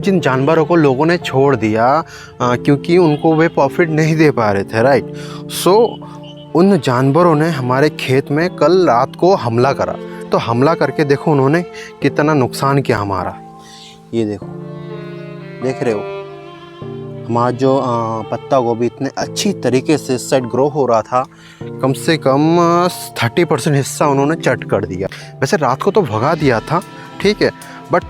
जिन जानवरों को लोगों ने छोड़ दिया क्योंकि उनको वे प्रॉफिट नहीं दे पा रहे थे, राइट। सो उन जानवरों ने हमारे खेत में कल रात को हमला करा। तो हमला करके देखो उन्होंने कितना नुकसान किया हमारा। ये देखो, देख रहे हो हमारा जो पत्ता गोभी इतने अच्छी तरीके से इस साइड ग्रो हो रहा था, कम से कम 30% हिस्सा उन्होंने चट कर दिया। वैसे रात को तो भगा दिया था, ठीक है, बट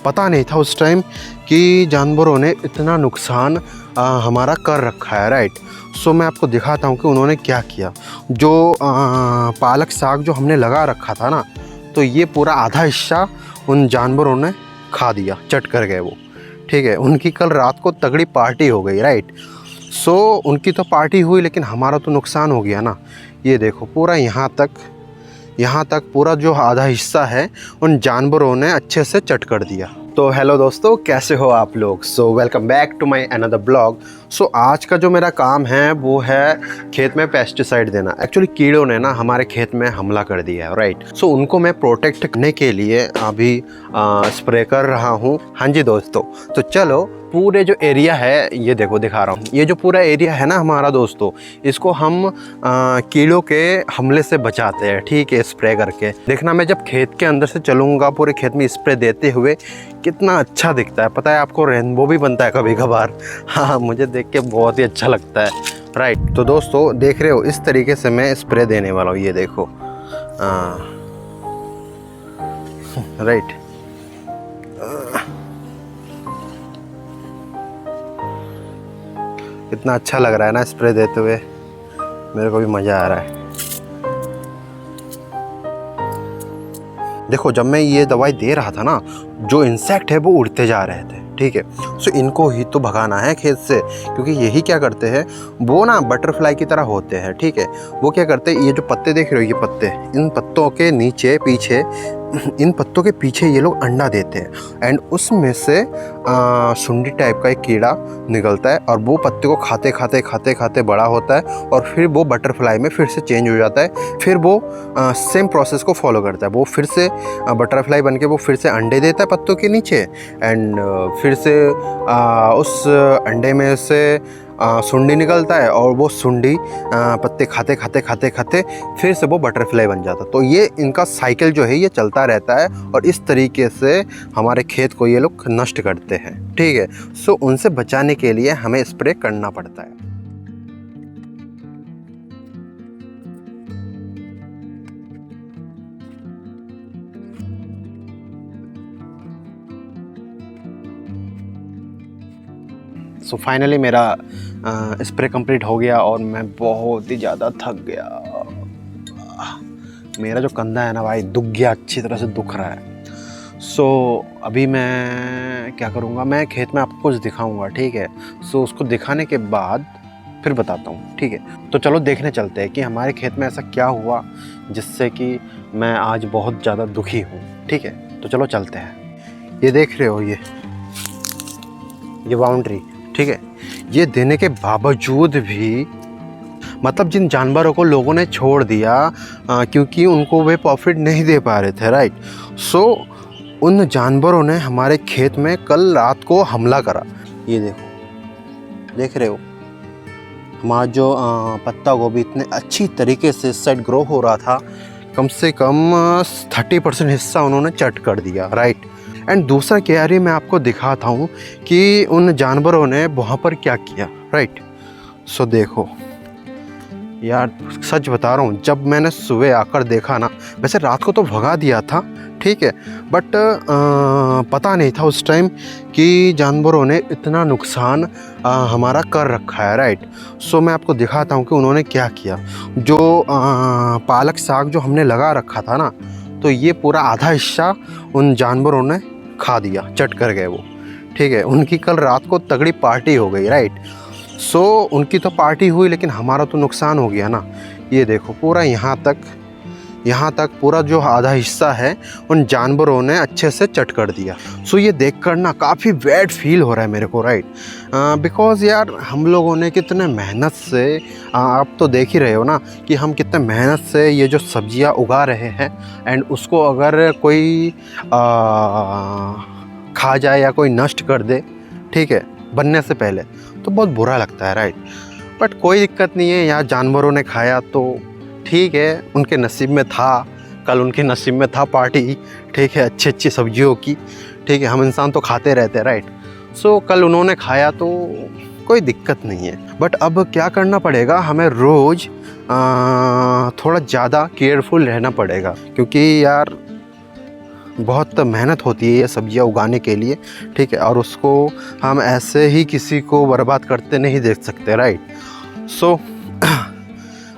पता नहीं था उस टाइम कि जानवरों ने इतना नुकसान हमारा कर रखा है, राइट। सो मैं आपको दिखाता हूँ कि उन्होंने क्या किया। जो पालक साग जो हमने लगा रखा था ना, तो ये पूरा आधा हिस्सा उन जानवरों ने खा दिया, चट कर गए वो, ठीक है। उनकी कल रात को तगड़ी पार्टी हो गई, राइट। सो उनकी तो पार्टी हुई लेकिन हमारा तो नुकसान हो गया ना। ये देखो पूरा यहाँ तक पूरा जो आधा हिस्सा है उन जानवरों ने अच्छे से चट कर दिया। तो हेलो दोस्तों, कैसे हो आप लोग। So welcome back to my another blog. So आज का जो मेरा काम है वो है खेत में पेस्टिसाइड देना। एक्चुअली कीड़ों ने ना हमारे खेत में हमला कर दिया है, राइट। सो उनको मैं प्रोटेक्ट करने के लिए अभी स्प्रे कर रहा हूँ। हाँ जी दोस्तों, तो चलो पूरे जो एरिया है ये देखो, दिखा रहा हूँ। ये जो पूरा एरिया है ना हमारा दोस्तों, इसको हम कीड़ों के हमले से बचाते हैं, ठीक है, स्प्रे करके। देखना मैं जब खेत के अंदर से चलूँगा पूरे खेत में स्प्रे देते हुए कितना अच्छा दिखता है। पता है आपको, रेनबो भी बनता है कभी कभार। हाँ, मुझे देख के बहुत ही अच्छा लगता है, राइट। तो दोस्तों देख रहे हो इस तरीके से मैं स्प्रे देने वाला हूँ। ये देखो, राइट। कितना अच्छा लग रहा है ना स्प्रे देते हुए, मेरे को भी मज़ा आ रहा है। देखो जब मैं ये दवाई दे रहा था ना, जो इंसेक्ट है वो उड़ते जा रहे थे, ठीक है। सो इनको ही तो भगाना है खेत से, क्योंकि यही क्या करते हैं, वो ना बटरफ्लाई की तरह होते हैं, ठीक है। वो क्या करते हैं, ये जो पत्ते देख रहे हो, ये पत्ते, इन पत्तों के नीचे पीछे, इन पत्तों के पीछे ये लोग अंडा देते हैं एंड उसमें से सुंडी टाइप का एक कीड़ा निकलता है और वो पत्ते को खाते बड़ा होता है और फिर वो बटरफ्लाई में फिर से चेंज हो जाता है। फिर वो सेम प्रोसेस को फॉलो करता है, वो फिर से बटरफ्लाई बन के वो फिर से अंडे देता है पत्तों के नीचे एंड फिर से उस अंडे में से सुंडी निकलता है और वो सुंडी पत्ते खाते फिर से वो बटरफ्लाई बन जाता है। तो ये इनका साइकिल जो है ये चलता रहता है और इस तरीके से हमारे खेत को ये लोग नष्ट करते हैं, ठीक है। सो उनसे बचाने के लिए हमें स्प्रे करना पड़ता है। सो फाइनली मेरा स्प्रे कंप्लीट हो गया और मैं बहुत ही ज़्यादा थक गया। मेरा जो कंधा है ना भाई दुख गया, अच्छी तरह से दुख रहा है। सो अभी मैं क्या करूँगा, मैं खेत में आपको कुछ दिखाऊँगा, ठीक है। सो उसको दिखाने के बाद फिर बताता हूँ, ठीक है। तो चलो देखने चलते हैं कि हमारे खेत में ऐसा क्या हुआ जिससे कि मैं आज बहुत ज़्यादा दुखी हूँ, ठीक है। तो चलो चलते हैं। ये देख रहे हो, ये बाउंड्री, ठीक है। ये देने के बावजूद भी मतलब जिन जानवरों को लोगों ने छोड़ दिया क्योंकि उनको वे प्रॉफिट नहीं दे पा रहे थे, राइट। सो उन जानवरों ने हमारे खेत में कल रात को हमला करा। ये देखो, देख रहे हो हमारा जो पत्ता गोभी इतने अच्छी तरीके से इस साइड ग्रो हो रहा था, कम से कम 30% हिस्सा उन्होंने चट कर दिया, राइट। एंड दूसरा क्यारी मैं आपको दिखाता हूँ कि उन जानवरों ने वहाँ पर क्या किया, राइट। सो देखो यार, सच बता रहा हूँ, जब मैंने सुबह आकर देखा ना, वैसे रात को तो भगा दिया था, ठीक है, बट पता नहीं था उस टाइम कि जानवरों ने इतना नुकसान हमारा कर रखा है, राइट। सो मैं आपको दिखाता हूँ कि उन्होंने क्या किया। जो पालक साग जो हमने लगा रखा था ना, तो ये पूरा आधा हिस्सा उन जानवरों ने खा दिया, चट कर गए वो, ठीक है। उनकी कल रात को तगड़ी पार्टी हो गई, राइट। सो उनकी तो पार्टी हुई लेकिन हमारा तो नुकसान हो गया ना। ये देखो पूरा यहाँ तक पूरा जो आधा हिस्सा है उन जानवरों ने अच्छे से चट कर दिया। सो ये देखकर ना काफ़ी बैड फील हो रहा है मेरे को, राइट। बिकॉज़ यार हम लोगों ने कितने मेहनत से आप तो देख ही रहे हो ना कि हम कितने मेहनत से ये जो सब्जियां उगा रहे हैं एंड उसको अगर कोई खा जाए या कोई नष्ट कर दे, ठीक है, बनने से पहले, तो बहुत बुरा लगता है, राइट। बट कोई दिक्कत नहीं है, यहाँ जानवरों ने खाया तो ठीक है, उनके नसीब में था, कल उनके नसीब में था पार्टी, ठीक है, अच्छी अच्छी सब्जियों की, ठीक है, हम इंसान तो खाते रहते हैं, राइट। सो कल उन्होंने खाया तो कोई दिक्कत नहीं है। बट अब क्या करना पड़ेगा, हमें रोज़ थोड़ा ज़्यादा केयरफुल रहना पड़ेगा, क्योंकि यार बहुत मेहनत होती है ये सब्जियां उगाने के लिए, ठीक है, और उसको हम ऐसे ही किसी को बर्बाद करते नहीं देख सकते, राइट। सो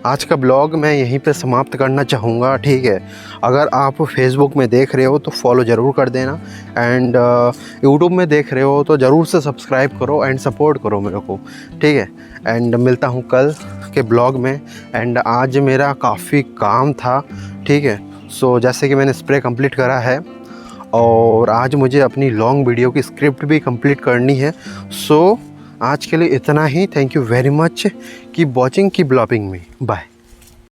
आज का ब्लॉग मैं यहीं पे समाप्त करना चाहूँगा, ठीक है। अगर आप फेसबुक में देख रहे हो तो फॉलो ज़रूर कर देना, एंड यूट्यूब में देख रहे हो तो ज़रूर से सब्सक्राइब करो एंड सपोर्ट करो मेरे को, ठीक है। एंड मिलता हूँ कल के ब्लॉग में। एंड आज मेरा काफ़ी काम था, ठीक है। सो जैसे कि मैंने स्प्रे कंप्लीट करा है और आज मुझे अपनी लॉन्ग वीडियो की स्क्रिप्ट भी कंप्लीट करनी है। सो आज के लिए इतना ही। Thank you very much. Keep watching, keep loving me. Bye.